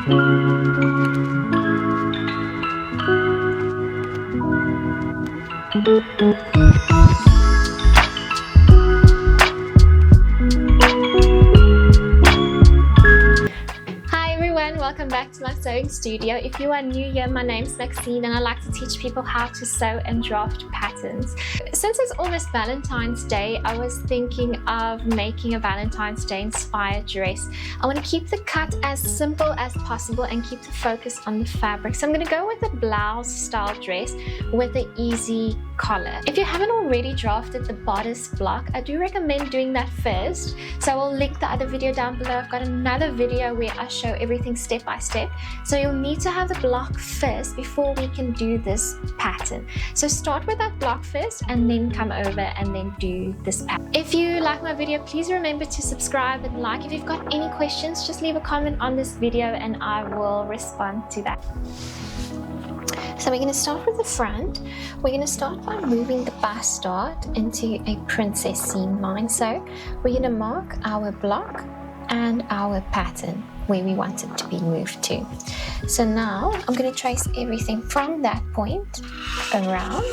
Welcome back to my sewing studio. If you are new here, my name's Maxine and I like to teach people how to sew and draft patterns. Since it's almost Valentine's Day, I was thinking of making a Valentine's Day inspired dress. I want to keep the cut as simple as possible and keep the focus on the fabric. So I'm going to go with a blouse style dress with an easy collar. If you haven't already drafted the bodice block, I do recommend doing that first. So I'll link the other video down below. I've got another video where I show everything step by step. So you'll need to have the block first before we can do this pattern. So start with that block first and then come over and then do this pattern. If you like my video, please remember to subscribe and like. If you've got any questions, just leave a comment on this video and I will respond to that. So we're going to start with the front. We're going to start by moving the bust dart into a princess seam line. So we're going to mark our block and our pattern where we want it to be moved to. So now I'm going to trace everything from that point around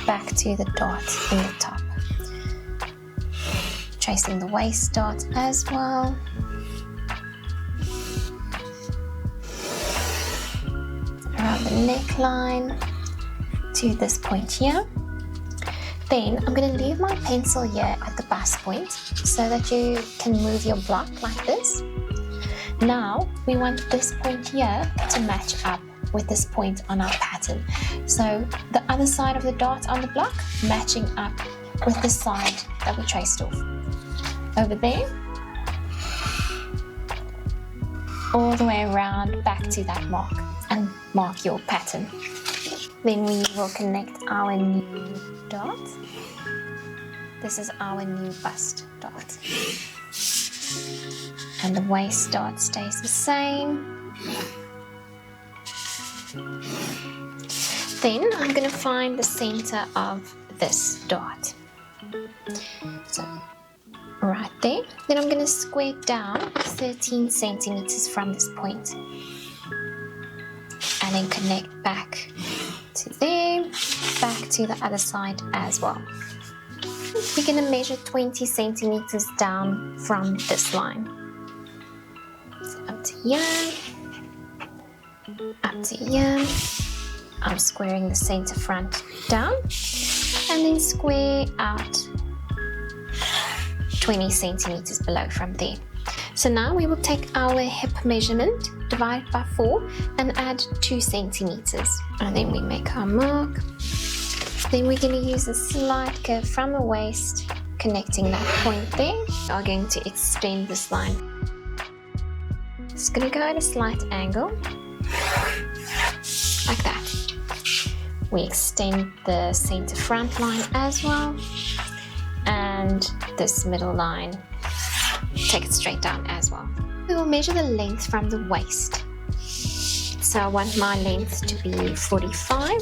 back to the dot in the top. Tracing the waist dot as well. Around the neckline to this point here. Then I'm going to leave my pencil here at the bust point so that you can move your block like this. Now we want this point here to match up with this point on our pattern. So the other side of the dot on the block matching up with the side that we traced off. Over there, all the way around back to that mark and mark your pattern. Then we will connect our new dot. This is our new bust dot. And the waist dot stays the same. Then I'm going to find the center of this dot. So right there. Then I'm going to square down 13 centimeters from this point. And then connect back to there, back to the other side as well. We're going to measure 20 centimeters down from this line. So up to here, up to here. I'm squaring the center front down and then square out 20 centimeters below from there. So now we will take our hip measurement, divide by 4 and add 2 centimeters. And then we make our mark. Then we're going to use a slight curve from the waist, connecting that point there. We are going to extend this line. It's going to go at a slight angle, like that. We extend the center front line as well. And this middle line, take it straight down as well. We will measure the length from the waist. So I want my length to be 45.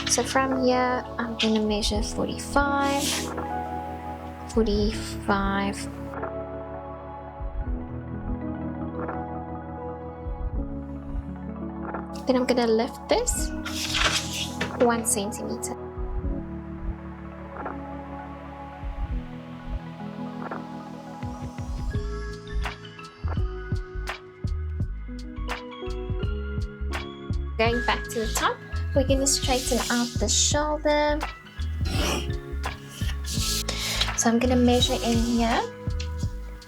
So from here, I'm going to measure 45, 45. Then I'm going to lift this 1 centimeter. Going back to the top, we're going to straighten out the shoulder. So I'm going to measure in here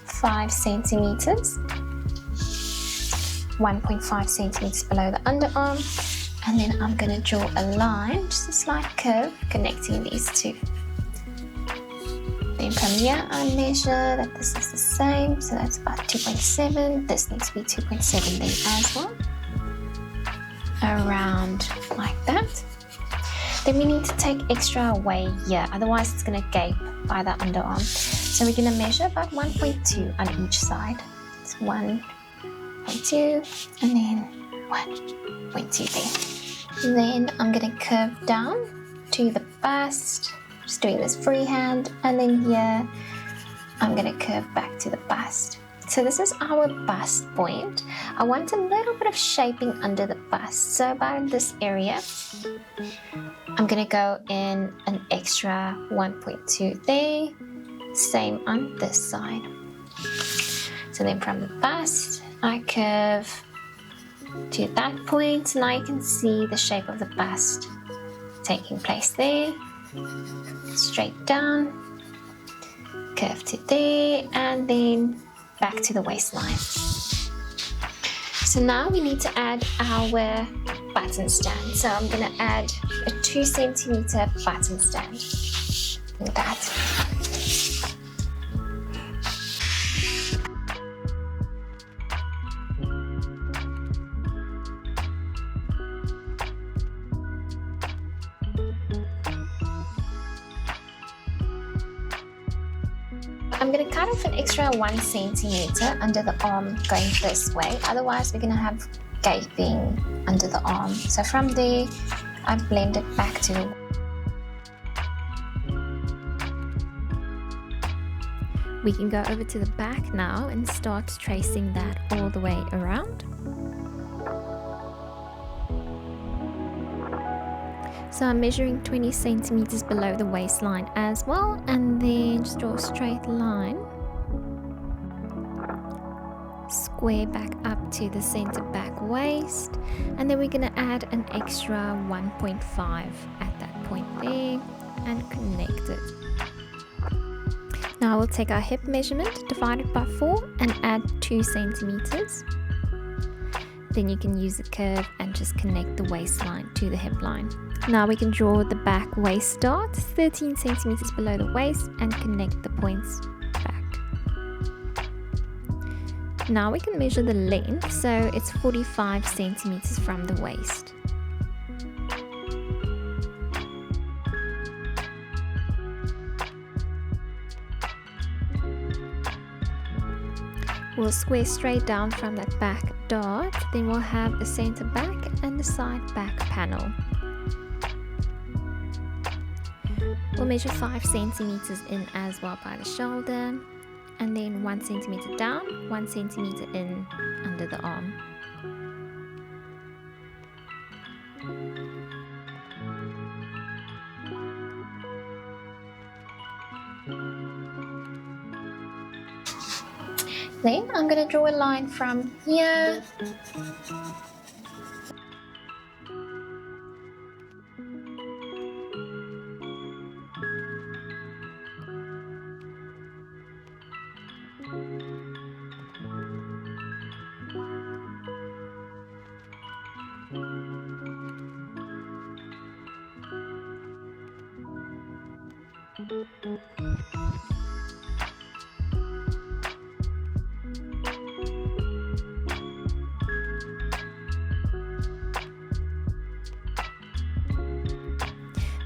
5 centimeters, 1.5 centimeters below the underarm, and then I'm going to draw a line, just a slight curve connecting these two. Then from here I measure that this is the same, so that's about 2.7. This needs to be 2.7 then as well. Around like that. Then we need to take extra away here, otherwise it's going to gape by the underarm. So we're going to measure about 1.2 on each side. It's 1.2 and then 1.2 there. Then I'm going to curve down to the bust, just doing this freehand, and then here I'm going to curve back to the bust. So this is our bust point. I want a little bit of shaping under the bust. So about in this area, I'm gonna go in an extra 1.2 there. Same on this side. So then from the bust, I curve to that point. Now you can see the shape of the bust taking place there. Straight down, curve to there, and then back to the waistline. So now we need to add our button stand. So I'm going to add a 2 centimeter button stand. Like that. I'm going to cut off an extra 1 centimeter under the arm going this way, otherwise we're going to have gaping under the arm. So from there, I blend it back to the We can go over to the back now and start tracing that all the way around. So I'm measuring 20 centimeters below the waistline as well, and then just draw a straight line, square back up to the center back waist, and then we're going to add an extra 1.5 at that point there and connect it. Now we'll take our hip measurement, divide it by 4 and add 2 centimeters. Then you can use the curve and just connect the waistline to the hip line. Now we can draw the back waist dart 13 centimeters below the waist and connect the points back. Now we can measure the length, so it's 45 centimeters from the waist. We'll square straight down from that back dart, then we'll have the center back and the side back panel. We'll measure 5 centimeters in as well by the shoulder, and then 1 centimeter down, 1 centimeter in under the arm. Then I'm going to draw a line from here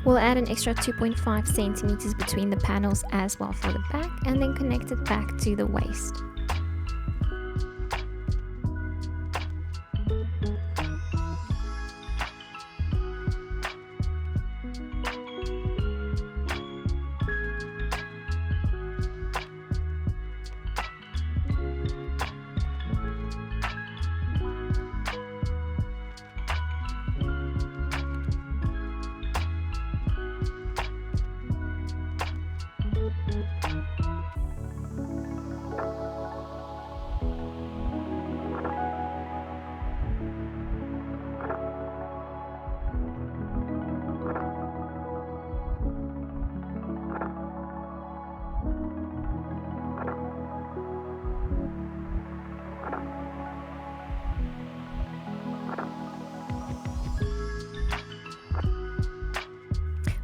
We'll add an extra 2.5 centimeters between the panels as well for the back, and then connect it back to the waist.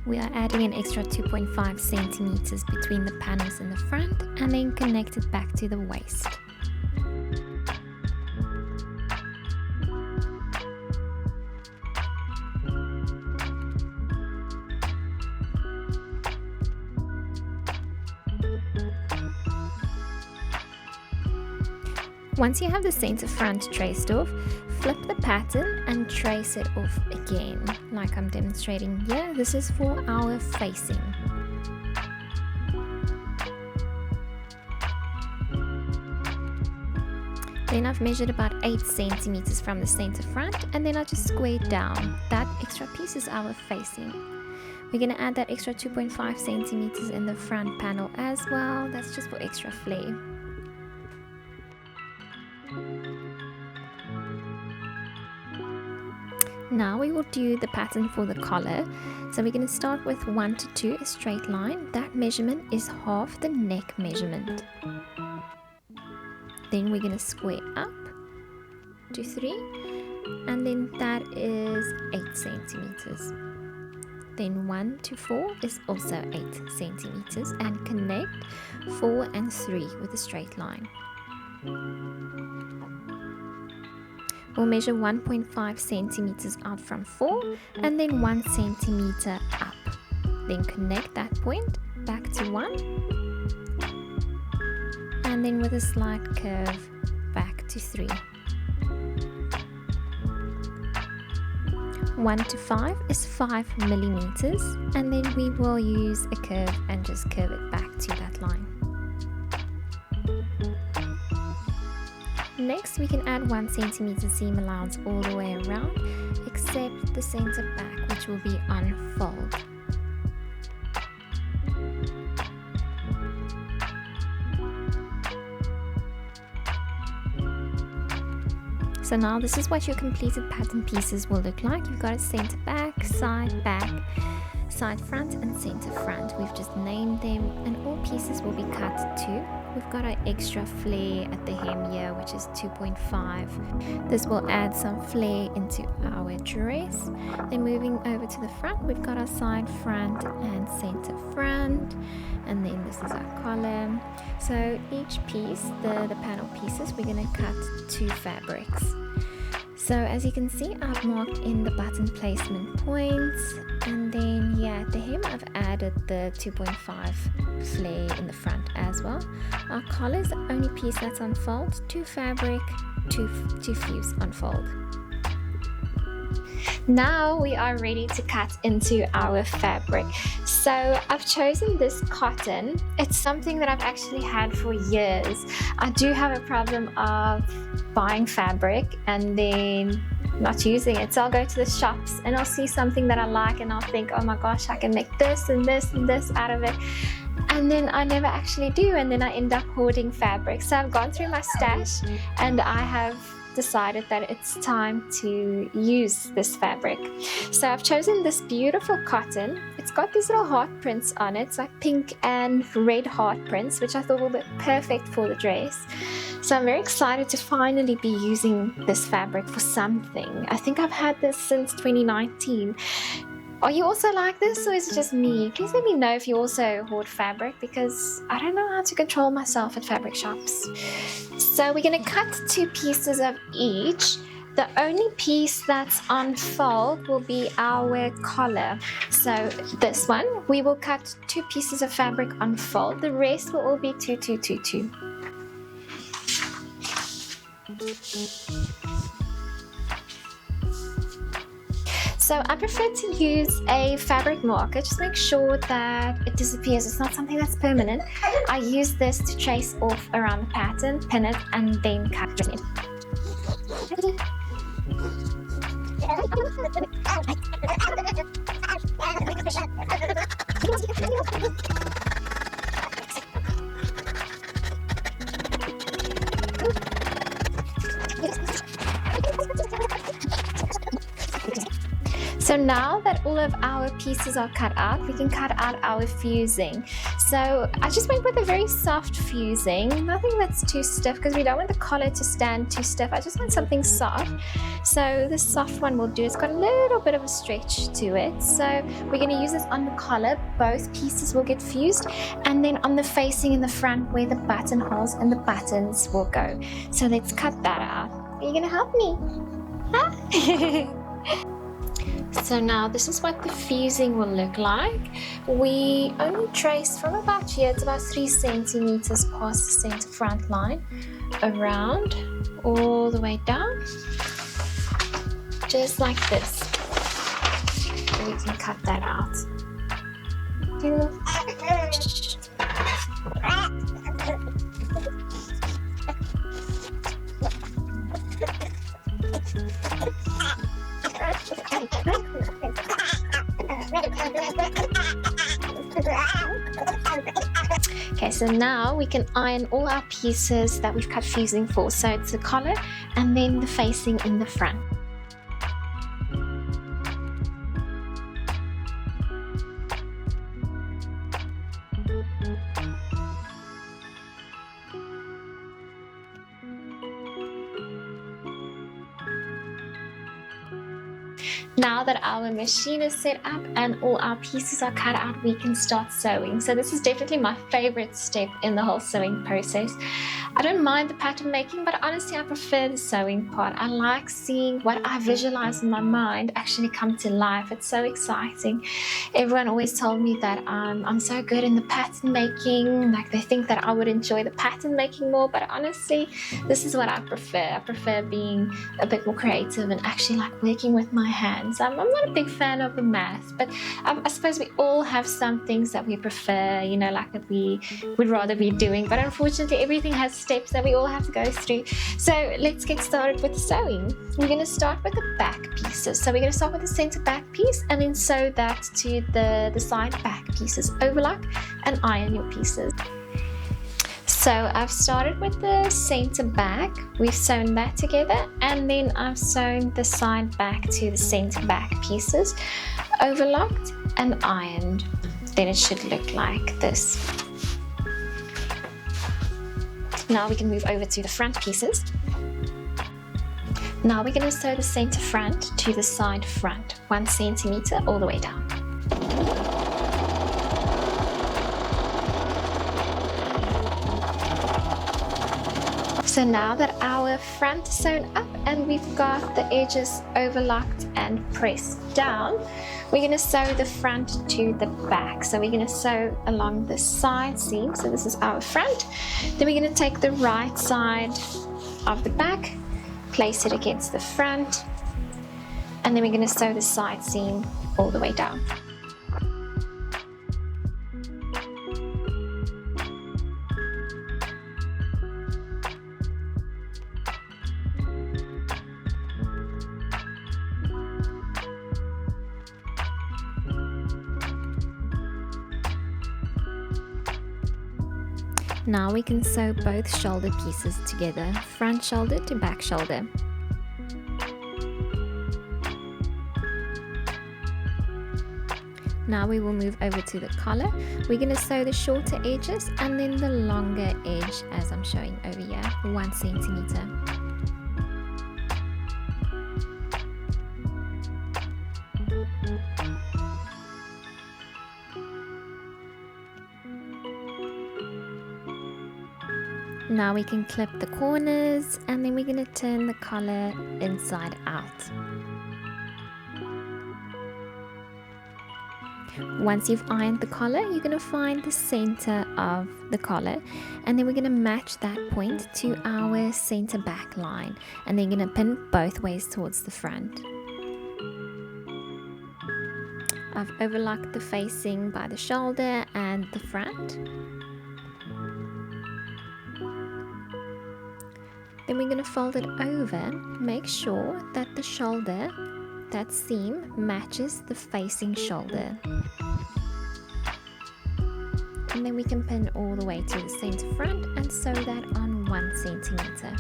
We are adding an extra 2.5 centimeters between the panels in the front, and then connect it back to the waist. Once you have the center front traced off, flip the pattern and trace it off again, like I'm demonstrating here. This is for our facing. Then I've measured about 8 centimeters from the center front, and then I just squared down. That extra piece is our facing. We're going to add that extra 2.5 centimeters in the front panel as well. That's just for extra flair. Now we will do the pattern for the collar. So we're going to start with 1 to 2, a straight line. That measurement is half the neck measurement. Then we're going to square up to 3, and then that is 8 centimeters. Then 1 to 4 is also 8 centimeters, and connect 4 and 3 with a straight line. We'll measure 1.5 centimeters out from 4, and then 1 centimeter up. Then connect that point back to 1, and then with a slight curve back to 3. 1 to 5 is 5 millimeters, and then we will use a curve and just curve it back to that line. Next, we can add 1 centimeter seam allowance all the way around, except the center back, which will be on fold. So now this is what your completed pattern pieces will look like. You've got a center back, side front, and center front. We've just named them, and all pieces will be cut too. We've got our extra flare at the hem here, which is 2.5. This will add some flare into our dress. Then moving over to the front, we've got our side front and center front, and then this is our collar. So each piece, the panel pieces, we're going to cut 2 fabrics. So as you can see, I've marked in the button placement points, and then here at the hem I've added the 2.5 flare in the front as well. Our collar is the only piece that's on fold, 2 fabric, 2 fuse on fold. Now we are ready to cut into our fabric. So I've chosen this cotton. It's something that I've actually had for years. I do have a problem of buying fabric and then not using it. So I'll go to the shops and I'll see something that I like and I'll think, oh my gosh, I can make this and this and this out of it. And then I never actually do, and then I end up hoarding fabric. So I've gone through my stash and I have decided that it's time to use this fabric. So I've chosen this beautiful cotton. It's got these little heart prints on it. It's like pink and red heart prints, which I thought will be perfect for the dress. So I'm very excited to finally be using this fabric for something. I think I've had this since 2019. Are you also like this, or is it just me? Please let me know if you also hoard fabric, because I don't know how to control myself at fabric shops. So we're going to cut 2 pieces of each. The only piece that's on fold will be our collar. So this one, we will cut 2 pieces of fabric on fold. The rest will all be 2, 2, 2, 2. So I prefer to use a fabric marker. Just make sure that it disappears. It's not something that's permanent. I use this to trace off around the pattern, pin it, and then cut it. So now that all of our pieces are cut out, we can cut out our fusing. So I just went with a very soft fusing, nothing that's too stiff, because we don't want the collar to stand too stiff. I just want something soft. So this soft one will do. It's got a little bit of a stretch to it. So we're going to use this on the collar. Both pieces will get fused, and then on the facing in the front where the buttonholes and the buttons will go. So let's cut that out. Are you going to help me? Huh? So now this is what the fusing will look like. We only traced from about here, it's about 3 centimeters past the center front line, around, all the way down, just like this. And we can cut that out. Okay, so now we can iron all our pieces that we've cut fusing for. So it's the collar and then the facing in the front. Now that our machine is set up and all our pieces are cut out, we can start sewing. So this is definitely my favorite step in the whole sewing process. I don't mind the pattern making, but honestly I prefer the sewing part. I like seeing what I visualize in my mind actually come to life. It's so exciting. Everyone always told me that I'm so good in the pattern making, like they think that I would enjoy the pattern making more, but honestly this is what I prefer. I prefer being a bit more creative and actually like working with my hands. I'm not a big fan of the math, but I suppose we all have some things that we prefer, you know, like that we would rather be doing, but unfortunately everything has steps that we all have to go through. So let's get started with the sewing. We're going to start with the back pieces. So we're going to start with the center back piece and then sew that to the side back pieces. Overlock and iron your pieces. So I've started with the center back, we've sewn that together, and then I've sewn the side back to the center back pieces, overlocked and ironed. Then it should look like this. Now we can move over to the front pieces. Now we're going to sew the center front to the side front, 1 centimeter all the way down. So now that our front is sewn up and we've got the edges overlocked and pressed down, we're going to sew the front to the back. So we're going to sew along the side seam. So this is our front. Then we're going to take the right side of the back, place it against the front, and then we're going to sew the side seam all the way down. Now we can sew both shoulder pieces together, front shoulder to back shoulder. Now we will move over to the collar. We're going to sew the shorter edges and then the longer edge as I'm showing over here, 1 centimeter. Now we can clip the corners and then we're going to turn the collar inside out. Once you've ironed the collar, you're going to find the center of the collar and then we're going to match that point to our center back line and then you're going to pin both ways towards the front. I've overlocked the facing by the shoulder and the front. Then we're going to fold it over, make sure that the shoulder, that seam, matches the facing shoulder. And then we can pin all the way to the center front and sew that on 1 centimeter.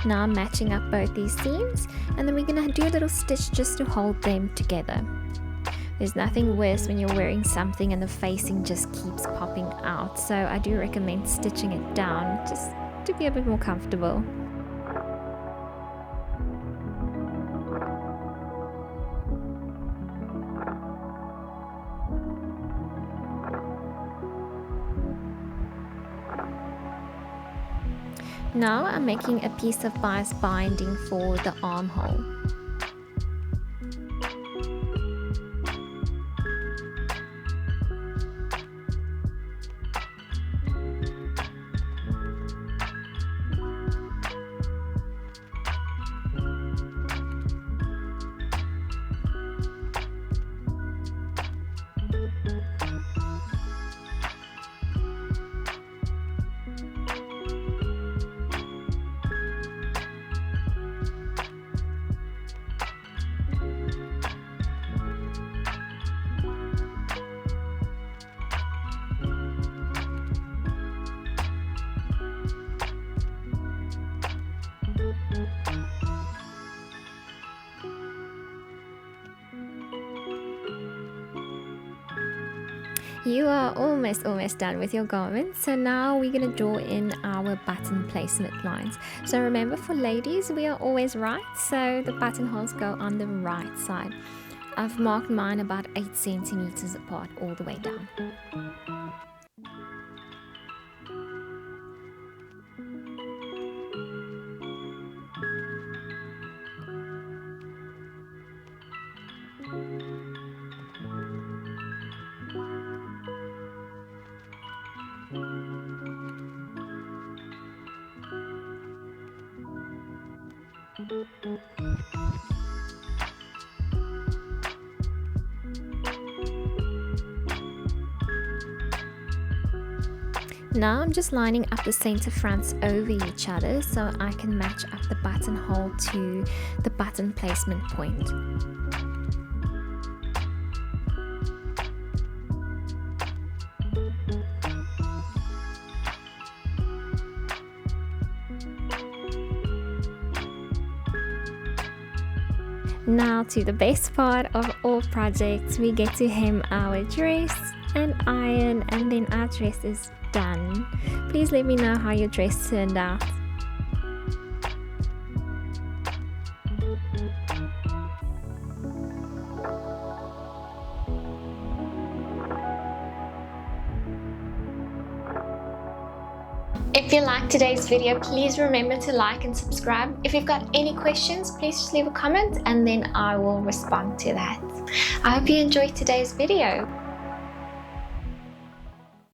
Now I'm matching up both these seams and then we're going to do a little stitch just to hold them together. There's nothing worse when you're wearing something and the facing just keeps popping out, so I do recommend stitching it down just to be a bit more comfortable. Now I'm making a piece of bias binding for the armhole. You are almost done with your garment. So now we're going to draw in our button placement lines. So remember, for ladies we are always right, so the buttonholes go on the right side. I've marked mine about 8 centimeters apart all the way down. Now I'm just lining up the center fronts over each other so I can match up the buttonhole to the button placement point. Now to the best part of all projects, we get to hem our dress and iron, and then our dress is done. Please let me know how your dress turned out. If you liked today's video, please remember to like and subscribe. If you've got any questions, please just leave a comment and then I will respond to that. I hope you enjoyed today's video.